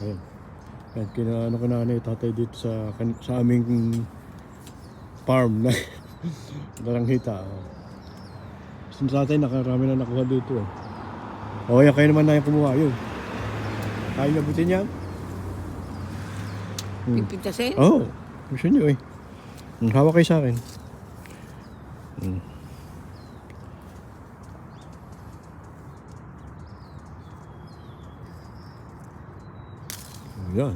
Ayan. Ayan, kinaano ko na tatay dito sa aming farm na Daranghita. Gusto tatay, nakarami na nakuha dito eh. O yan, kayo naman na yung kumuha yun. Kaya nabutin yan? Pipintasin? Oo, gusto nyo eh. Hawak kayo sa akin. Yan.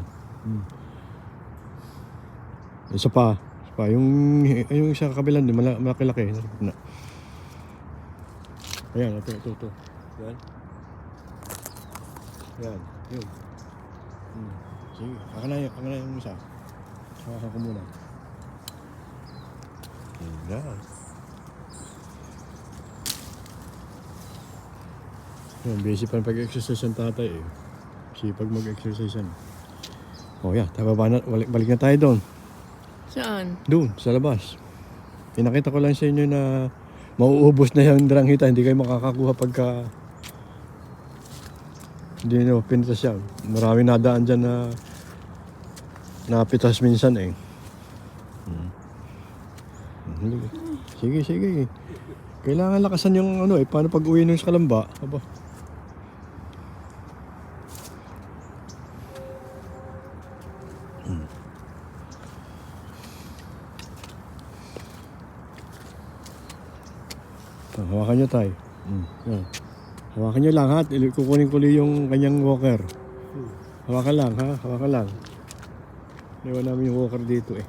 Isa pa. Yung isa kabilang din, malaki-laki. Ayan, ito. Yan. Yan, yun. Sige, akin na yung isa. Hawakan ko muna. Yan. Yan, busy pa pag-exercise ang tatay eh. Sipag mag-exercise yan. O yan, balik na tayo doon. Saan? Doon, sa labas. Pinakita ko lang sa inyo na mauubos na yung Daranghita. Hindi kayo makakakuha pagka hindi nyo pinitas yan. Maraming nadaan dyan na napitas minsan eh. Sige. Kailangan lakasan yung ano eh. Paano pag uwi nung sa Kalamba? Aba. Hawakan nyo tayo. Yan. Hawakan nyo lang ha. Kukunin ko yung kanyang walker. Hawakan lang ha. Hawakan lang. Iwan namin yung walker dito eh.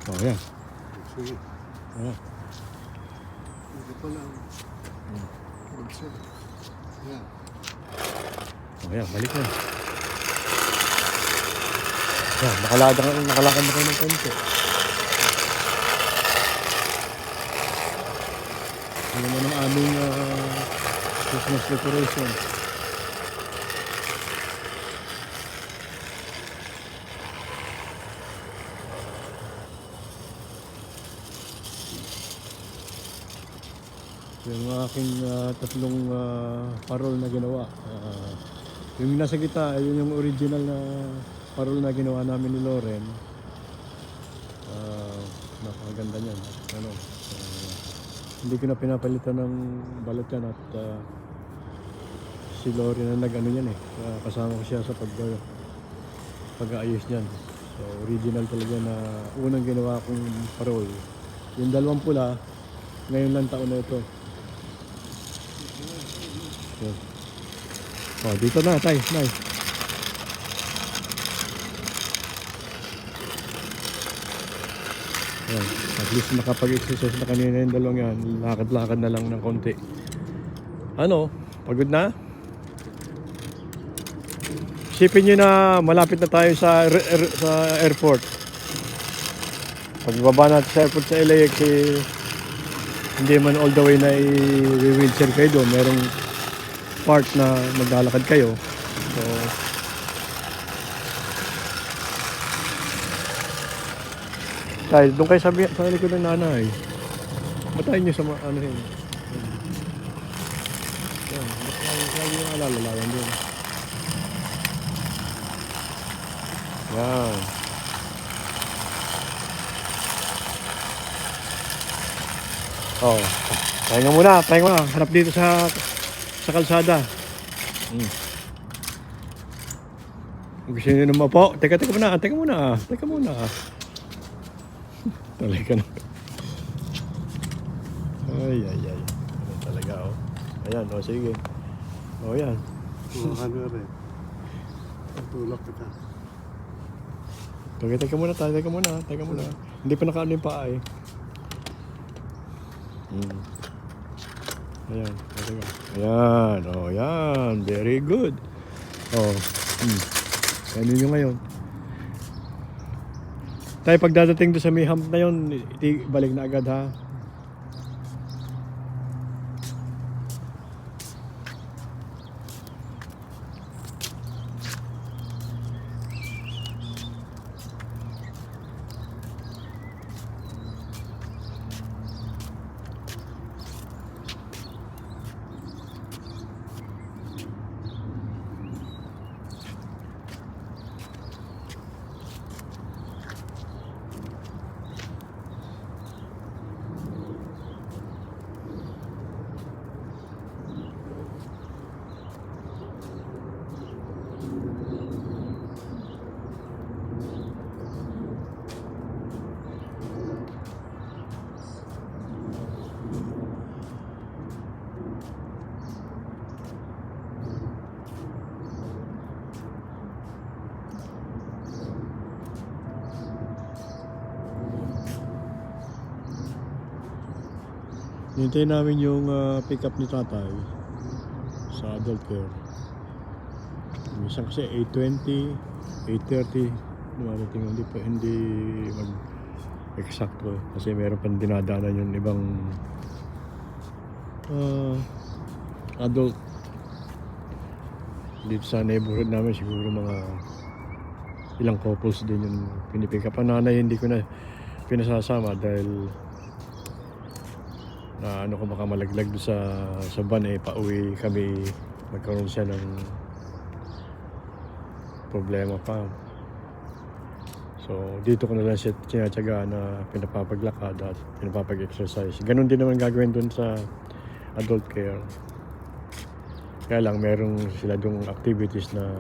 Oh yan. Sige. Ayan. Hindi pa lang. Yan. Oh yan, balik na. Yan, nakalakad na kayo ng konti. Ano naman ang aming Christmas decoration. Yung aking tatlong parol na ginawa. Yung nasa gitna, yun yung original na parol na ginawa namin ni Loren. Napakaganda niyan. Hindi ko na pinapalitan ng balat yan at si Loren na nag-ano yan eh. Kasama ko siya sa pag-aayos niyan. So original talaga na unang ginawa kong parol. Yung dalawang pula, ngayon lang taon na ito. Yan. Oh, dito na, tay, nay. Yan. At least nakapag-exercise na kanina yung dalawang yan. Lakad-lakad na lang ng konti. Ano? Pagod na? Isipin nyo na malapit na tayo sa airport. Pagbaba natin sa airport sa LAX, hindi man all the way na i-wheelchair kayo doon. Merong part na maglalakad kayo. So tayo, doon kayo sa likod ng nanay. Batayin nyo sa ano yun. Yan, lagi yung alalalayan doon. Yan. Oh, tayo muna. Harap dito sa kalsada. Gusto nyo naman po? Teka muna. Talaga na. Ay. Ano talaga oh. Ayan, oh sige. Oh yan. Ano rin. Tulak kita. Teka muna. Hindi pa nakaano yung paa eh. Ayan. Oh yan. Very good. Oh. Ano nyo ngayon? Tayo pagdadating doon sa may hump na yun, balik na agad ha. Hintayin namin yung pick up ni tatay sa adult care. Minsan kasi 8:20, 8:30 dumarating, hindi mag eksakto kasi meron pang dinadaanan yung ibang adult dito sa neighborhood namin. Siguro mga ilang couples din yung pinipick up. Ang nanay hindi ko na pinasasama dahil na ano ko baka malaglag doon sa van, pauwi kami, magkaroon siya ng problema pa. So dito ko na lang siya tinatsaga na pinapapaglakad at pinapapag-exercise. Ganon din naman gagawin doon sa adult care. Kaya lang merong sila dong activities na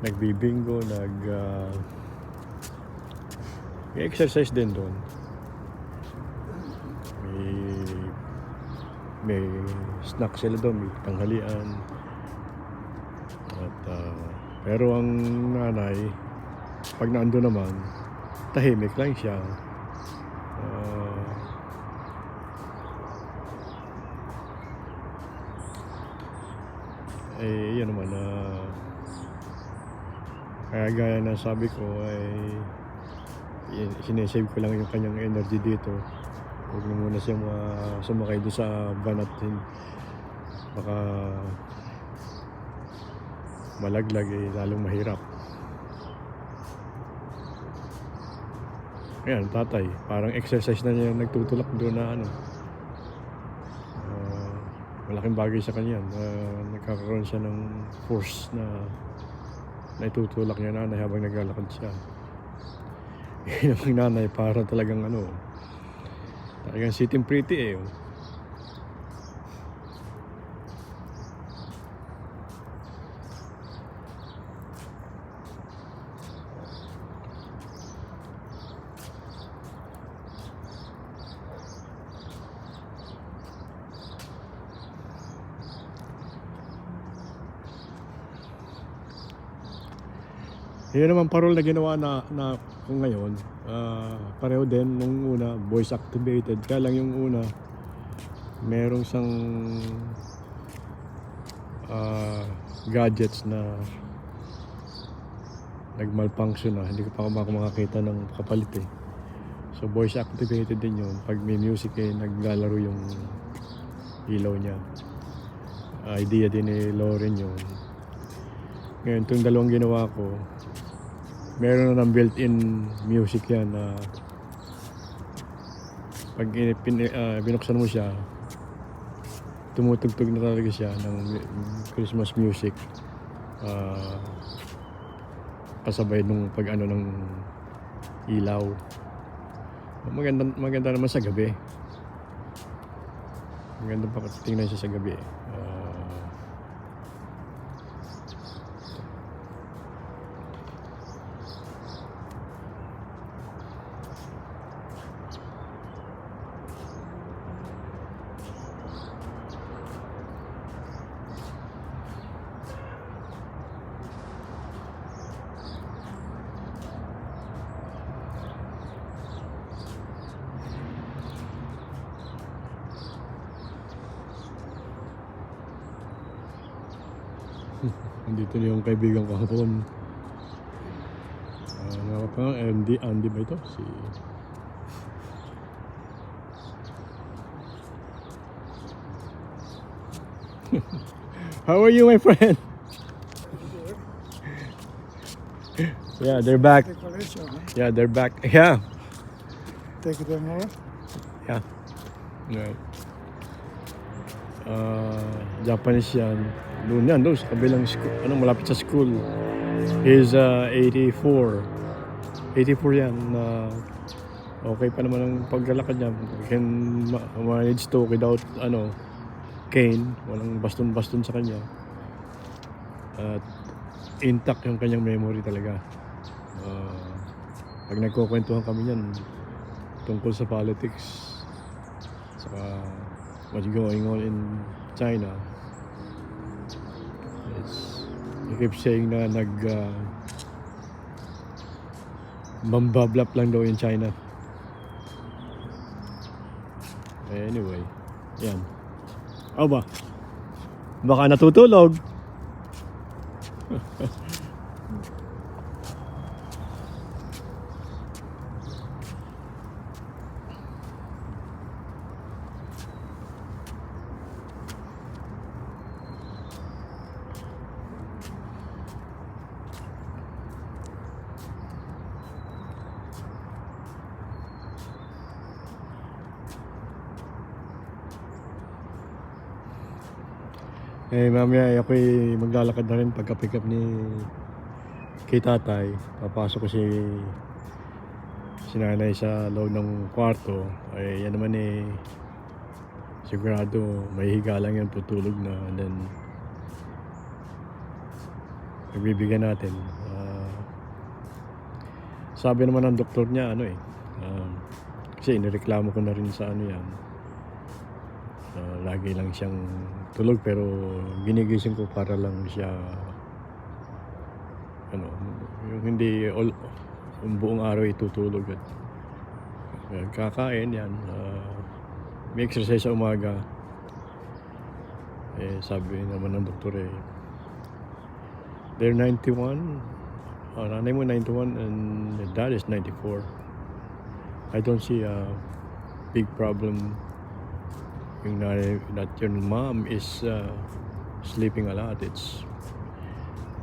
nagbibingo, exercise din doon. May snack sila doon, may tanghalian. At pero ang nanay, pag naando naman, tahimik lang siya. Yun naman, kaya gaya na sabi ko ay sinesave ko lang yung kanyang energy dito. Huwag na muna siya sumakay doon sa van at baka malaglag, lalong mahirap. Ayan, tatay, parang exercise na niya nagtutulak doon na ano. Malaking bagay sa kanya. Nagkakaroon siya ng force na naitutulak niya nanay habang naglalakad siya. Yung nanay para talagang talagang sitting pretty oh. Yun naman parol na ginawa na kung ngayon, pareho din nung una, voice activated. Kaya lang yung una, merong isang gadgets na nag-malfunction na, hindi ko pa makakita ng kapalit eh. So voice activated din yun. Pag may music naglalaro yung ilaw niya. Idea din ni Lauren yun. Ngayon, itong dalawang ginawa ko, meron na ng built-in music yan na pag binuksan mo siya, tumutugtog na talaga siya ng Christmas music, kasabay nung pag ng ilaw. Maganda naman sa gabi. Maganda pa tingnan siya sa gabi. Nandito na yung kaibigan ko hapon. Ano pa? Andy ba ito? How are you, my friend? Yeah, they're back. Yeah, they're back. Yeah. Take them off. Yeah. Right. Japanese yan. Doon sa kabilang school, malapit sa school. He's 84. 84 yan. Okay pa naman ang paglalakad niya. He can manage to without cane. Walang baston-baston sa kanya. At intact yung kanyang memory talaga. Pag nagkukwentuhan kami niyan tungkol sa politics, saka what's going on in China, he keeps saying na mambablap lang daw in China. Anyway, yan. Aba, baka natutulog. Mamaya ako'y maglalakad na rin pagka-pick up kay tatay. Papasok ko si nanay sa loob ng kwarto. Yan naman sigurado may higa lang yan, tutulog na. And then pagbibigyan natin. Sabi naman ng doktor niya, kasi inireklamo ko na rin sa yan. Lagi lang siyang tulog pero ginigising ko para lang siya yung hindi yung buong araw itutulog at kakain yan, may exercise sa umaga. Sabi naman ng doktor they're 91, nanay mo 91 and dad is 94. I don't see a big problem that your mom is sleeping a lot. It's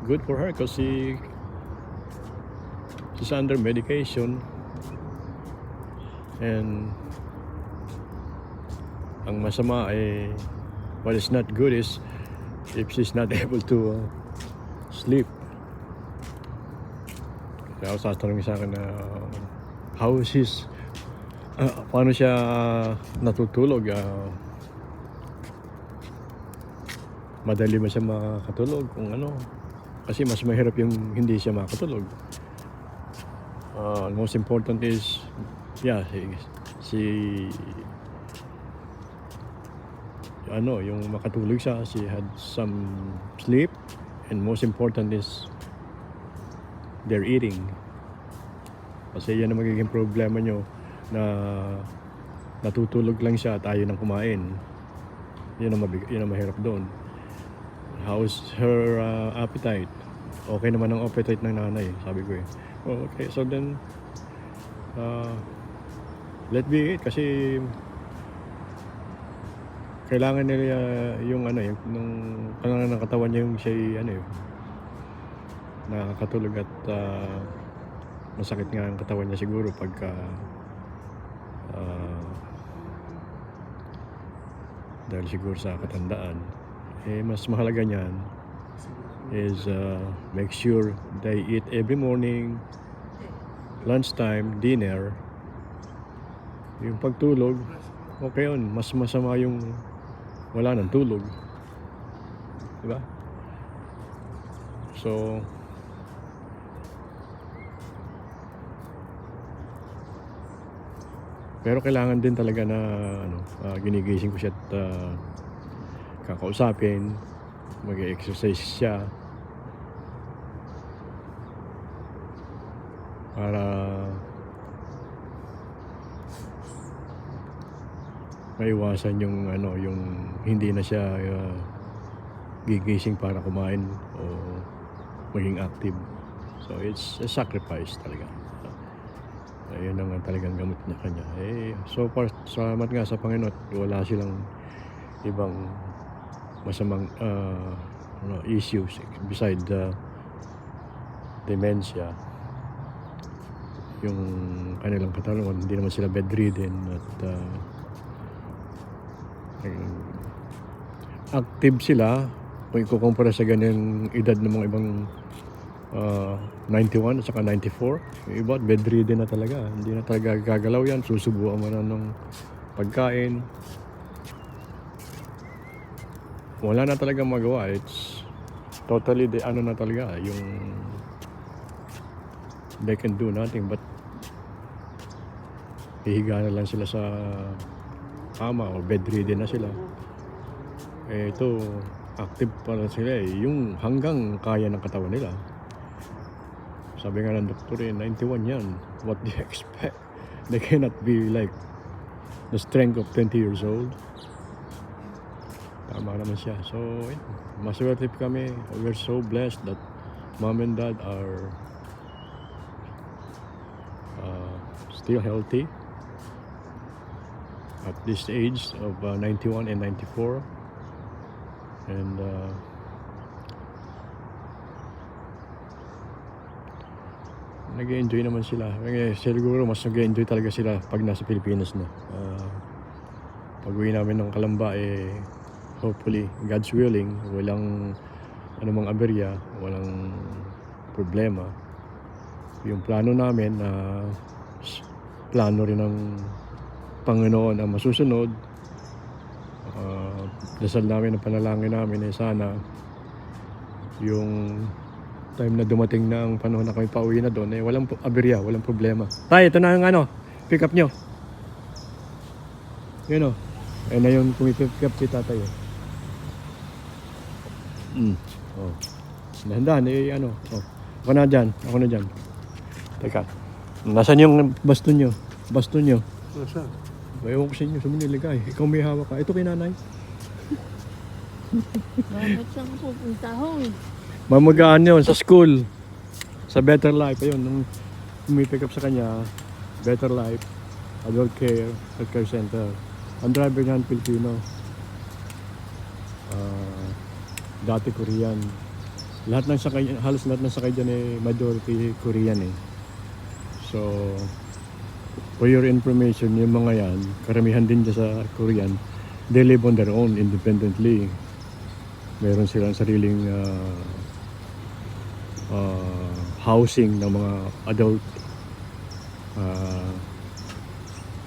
good for her because she's under medication, and ang masama what is not good is if she's not able to sleep. Kaya ako satanungin sa akin na how is his paano siya natutulog, madali ba siya makatulog kung kasi mas mahirap yung hindi siya makatulog. Most important is yung makatulog siya, she had some sleep, and most important is their eating, kasi yan ang magiging problema nyo na natutulog lang siya at ayaw nang kumain. Yun ang mahirap doon. How's her appetite? Okay naman ang appetite ng nanay, sabi ko okay, so then let be it, kasi kailangan nila yung nung kailangan ng katawan niya yung siya nakakatulog at masakit nga ang katawan niya siguro pagka dahil siguro sa katandaan. Mas mahalaga niyan is make sure they eat every morning, lunchtime, dinner. Yung pagtulog, okay yun. Mas masama yung wala ng tulog, diba? So pero kailangan din talaga na ginigising ko siya at kakausapin, mag-exercise siya para maiwasan yung yung hindi na siya gigising para kumain o maging active. So it's a sacrifice talaga. Ayun ang talagang gamot niya kanya. So far, salamat nga sa Panginoon, wala silang ibang masamang issues beside the dementia. Yung kanilang katawan, hindi naman sila bedridden at active sila kung ikukumpara sa ganyan edad ng mga ibang 91 at saka 94. Yung iba bedridden na talaga, hindi na talaga gagalaw yan, susubuan mo na ng pagkain, wala na talaga magawa. It's totally na talaga yung they can do nothing but hihiga na lang sila sa kama o bedridden na sila. Ito active para sila yung hanggang kaya ng katawan nila. Sabi nga ng doktor 91 yan, what do you expect? They cannot be like the strength of 20 years old. Tama naman siya. So, maswerte kami. We're so blessed that mom and dad are still healthy at this age of 91 and 94. And nag-enjoy naman sila. Siguro mas nag-enjoy talaga sila pag nasa Pilipinas na. Pag uwi namin ng Kalamba, hopefully, God's willing, walang anumang aberya, walang problema. Yung plano namin na plano rin ng Panginoon ang masusunod. Dasal namin, ang panalangin namin sana yung time na dumating na ang panahon na kami pauwi na doon, walang aberya, walang problema. Tay, ito na ang pick up nyo. Yun na yung pumipick up si tatay. Oh. Dahan-dahan, ako na dyan. Teka, nasan yung baston nyo? Nasaan? Ewan ko sa inyo, sumuniligay. Ikaw may hawak ka. Ito kay nanay. Bakit saan ko pupunta ho? Mamagaan yun sa school. Sa Better Life. Ayun, nung pumipick up sa kanya, Better Life, Adult Care, Healthcare Center. Ang driver niyan, Pilipino. Dati Korean. Halos lahat ng sakay dyan majority Korean . So, for your information, yung mga yan, karamihan din dyan sa Korean, they live on their own independently. Meron silang sariling housing ng mga adult.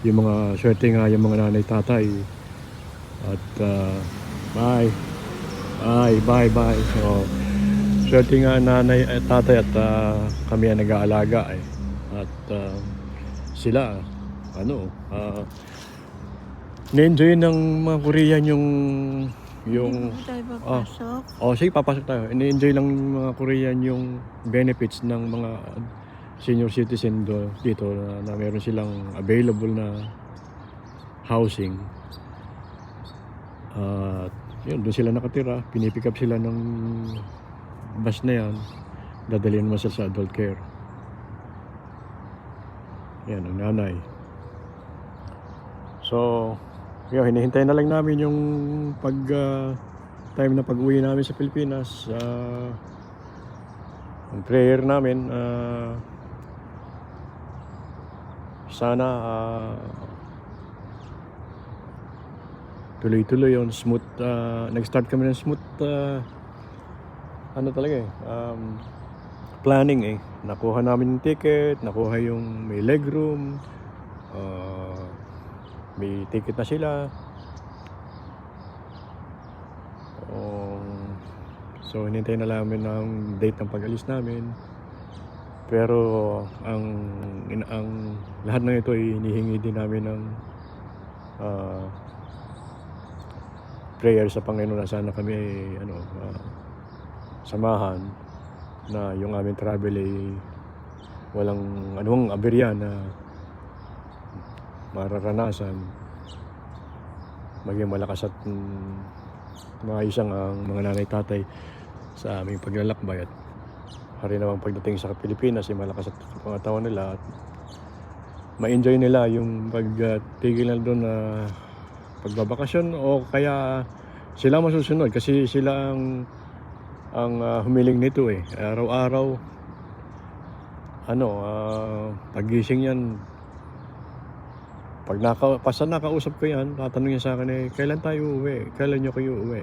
Yung mga swerte nga, yung mga nanay tatay. At bye. So, swerte nga nanay at tatay at kami ang nag-aalaga . At sila na-enjoy ng mga Korean yung Hindi po tayo papasok. sige, papasok tayo. Na-enjoy lang ng mga Korean yung benefits ng mga senior citizen dito na meron silang available na housing. Yun, doon sila nakatira. Pinipick up sila ng bus na yan. Dadalhin mo sila sa adult care. Yan, ang nanay. So, yun, hinihintay na lang namin yung time na pag-uwi namin sa Pilipinas. Ang prayer namin, sana tuloy-tuloy yun, smooth. Nag-start kami ng smooth planning . Nakuha namin yung ticket, nakuha yung may legroom, may ticket na sila. So hinintay na namin ang date ng pag-alis namin. Pero ang lahat ng ito ay hinihingi din namin ng prayer sa Panginoon na sana kami samahan na yung aming travel ay walang anumang aberya na mararanasan, maging malakas at maayos ang mga nanay tatay sa aming paglalakbay. At hari namang pagdating sa Pilipinas ay malakas at pangatawan nila at ma-enjoy nila yung pagtigil na doon na pagbabakasyon, o kaya sila masusunod kasi sila ang humiling nito . Araw-araw pagising yan, pag nakausap ko yan, tatanungin sa akin kailan tayo uuwi? Kailan nyo kayo uuwi?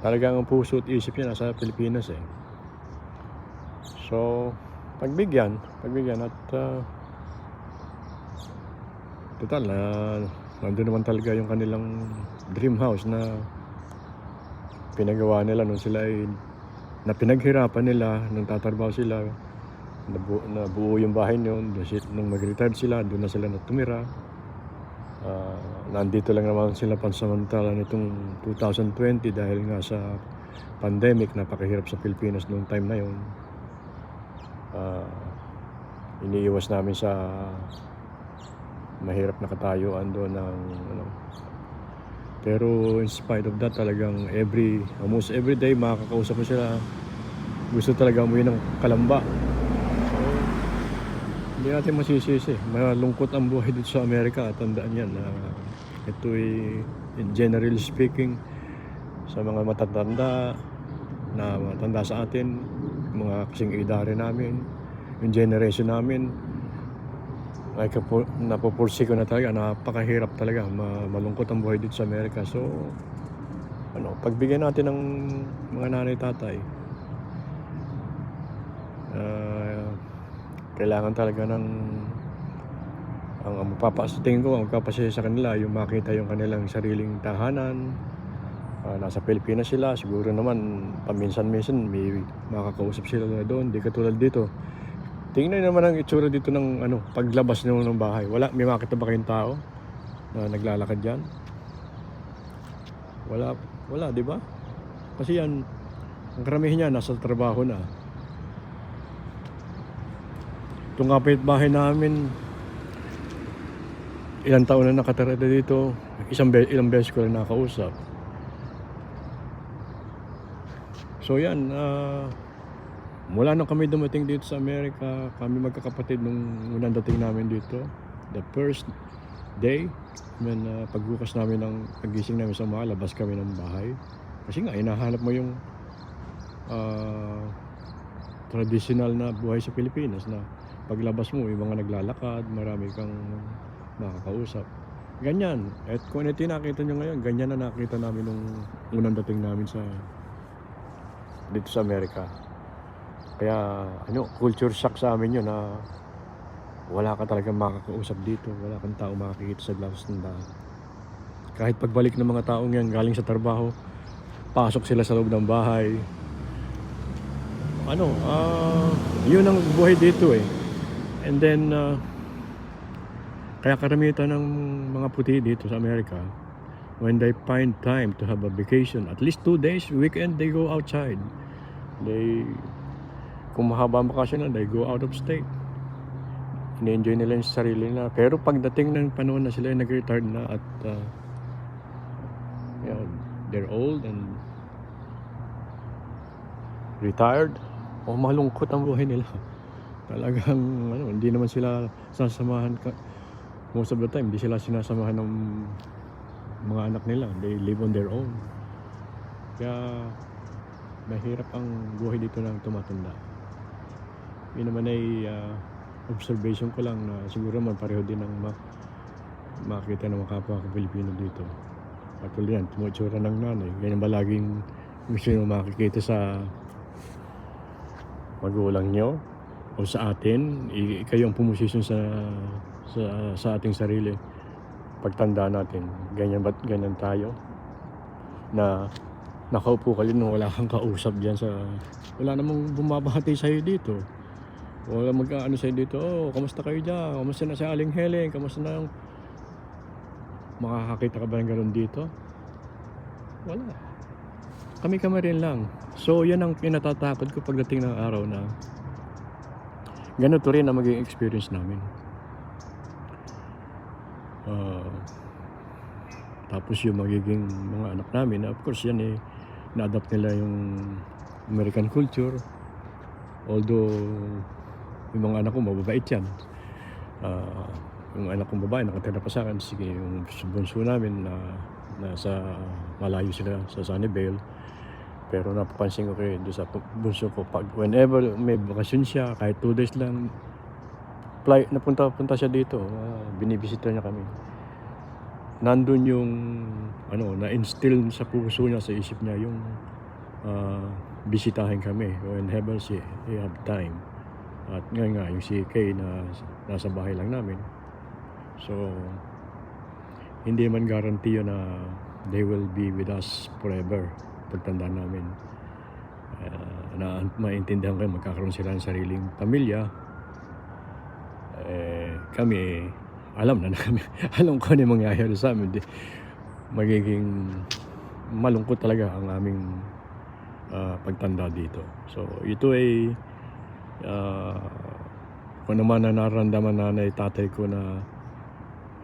Talagang ang puso at isip niya nasa Pilipinas . So, pagbigyan at total nandun naman talaga yung kanilang dream house na pinagawa nila nung sila na pinaghirapan nila nung tatrabaho sila. Nabuo yung bahay nung mag-retire sila, doon na sila natumira. Nandito lang naman sila pansamantala nitong 2020 dahil nga sa pandemic, napakahirap sa Pilipinas noong time na yun. Iniiwas namin sa mahirap nakatayuan doon ng ano. Pero in spite of that, talagang almost every day makakausap mo sila. Gusto talaga umuwi ng Kalamba. So, hindi natin masisisi. Malungkot ang buhay dito sa Amerika. Tandaan yan na ito ay, generally speaking, sa mga matatanda na matanda sa atin, mga kasing edare namin, yung generation namin, ay napupursi ko na talaga, napakahirap talaga, malungkot ang buhay dito sa Amerika. So, pagbigyan natin ng mga nanay tatay, kailangan talaga ng ang tingin ko, ang magpapasaya sa kanila, yung makita yung kanilang sariling tahanan. Nasa Pilipinas sila, siguro naman paminsan-minsan may makakausap sila na doon, di katulad dito. Tingnan naman ang itsura dito ng paglabas nyo ng bahay. May makita ba kayong tao na naglalakad dyan? Wala, di ba? Kasi yan, ang karamihan niya nasa trabaho na. Itong kapitbahay namin, ilang taon na nakatira dito, ilang beses ko lang nakausap. So yan, mula nung kami dumating dito sa Amerika, kami magkakapatid nung unang dating namin dito, the first day, pagbukas namin pagising namin sa umaga, labas kami ng bahay. Kasi nga, hinahanap mo yung traditional na buhay sa Pilipinas na paglabas mo, yung mga naglalakad, marami kang makakausap. Ganyan. At kung ito yung nakita nyo ngayon, ganyan na nakita namin nung unang dating namin dito sa Amerika. Kaya culture shock sa amin yun na wala ka talagang makakausap dito, wala kang tao makakikita sa labas ng bahay. Kahit pagbalik ng mga taong yan galing sa trabaho, pasok sila sa loob ng bahay. Yun ang buhay dito eh. And then kaya karamihan ng mga puti dito sa Amerika, when they find time to have a vacation, at least 2 days, weekend, they go outside. Kung mahaba ang bakasyon, they go out of state. Ini-enjoy nila yung sarili na. Pero pagdating ng panahon na sila ay nag-retired na at they're old and retired, malungkot ang buhay nila. Talagang hindi naman sila sasamahan most of the time, hindi sila sinasamahan ng mga anak nila. They live on their own. Kaya mahirap ang buhay dito ng tumatanda. Yun naman ay observation ko lang na siguro man pareho din ang makita ng mga kapwa ko Pilipino dito. Patuloy yan, tumutsura ng nanay. Ganyan ba laging gusto nyo makikita sa magulang nyo o sa atin? Kayo ang pumosisyon sa ating sarili. Pagtanda natin, ganyan tayo na nakaupo ka rin, wala kang kausap dyan wala namang bumabahati sa'yo dito, wala mag-ano sa'yo dito, kamusta kayo dyan, kamusta na si Aling Helen, kamusta na yung makakakita ka ba ng gano'n dito? Wala, kami rin lang. So yan ang kinatatakot ko pagdating ng araw na ganito rin ang maging experience namin. Tapos yung magiging mga anak namin, of course yan na-adapt nila yung American culture. Although yung mga anak ko mababait yan. Yung anak kong babae nakatira pa sa akin, sige, yung bunso namin nasa malayo sila sa Sunnyvale. Pero napapansin ko kayo doon sa bunso ko, whenever may bakasyon siya, kahit 2 days lang, punta siya dito, binibisita niya kami. Nandun yung na-instill sa puso niya, sa isip niya yung bisitahin kami whenever he have time. At nga yung si Kay na nasa bahay lang namin. So hindi man garantiyo na they will be with us forever pagtanda namin. Maintindihan kayo, magkakaroon sila ng sariling pamilya. Kami alam na namin, alam ko ano yung mangyayari sa amin. Magiging malungkot talaga ang aming pagtanda dito. So ito ay kung naman na nararamdaman nanay tatay ko na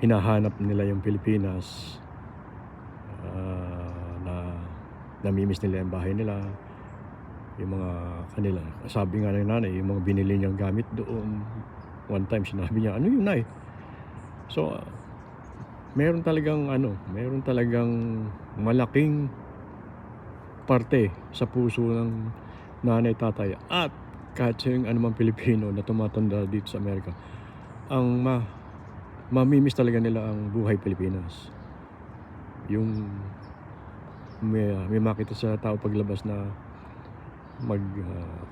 hinahanap nila yung Pilipinas, na namimiss nila yung bahay nila, yung mga kanila. Sabi nga ng nanay, yung mga binili niyang gamit doon, one time sinabi niya, ano yun, nay? So meron talagang malaking parte sa puso ng nanay, tatay, at kahit siyang anumang Pilipino na tumatanda dito sa Amerika, ang mamimiss talaga nila ang buhay Pilipinas. Yung may makita sa tao paglabas na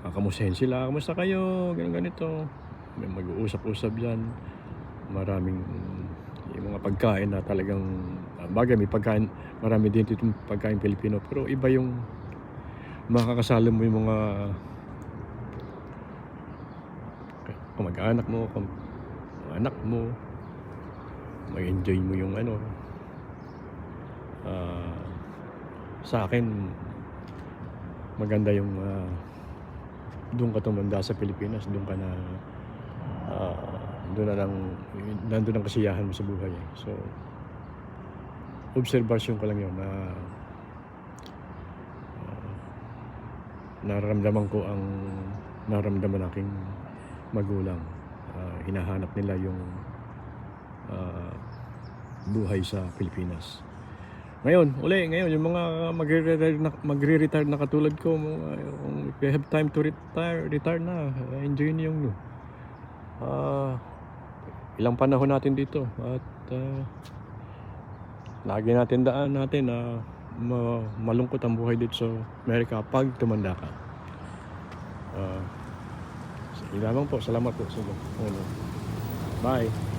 kakamustahin sila, kamusta kayo, ganito, may mag-uusap-usap dyan, maraming yung mga pagkain na talagang bagay, may pagkain, marami din dito pagkain Pilipino, pero iba yung makakasalo mo yung mga kamag-anak mo, anak mo, mag-enjoy mo yung sa akin maganda yung doon ka tumanda sa Pilipinas, doon ka na nandun ang kasiyahan mo sa buhay. So obserbasyon ko lang yun na nararamdaman ko ang nararamdaman aking magulang. Hinahanap nila yung buhay sa Pilipinas. Ngayon yung mga magre-retire na katulad ko, if you have time to retire na, enjoy niyo yung ilang panahon natin dito, at lagi natin daan natin na malungkot ang buhay dito sa Amerika pag tumanda ka. Lamang po, salamat po sa inyo. Bye.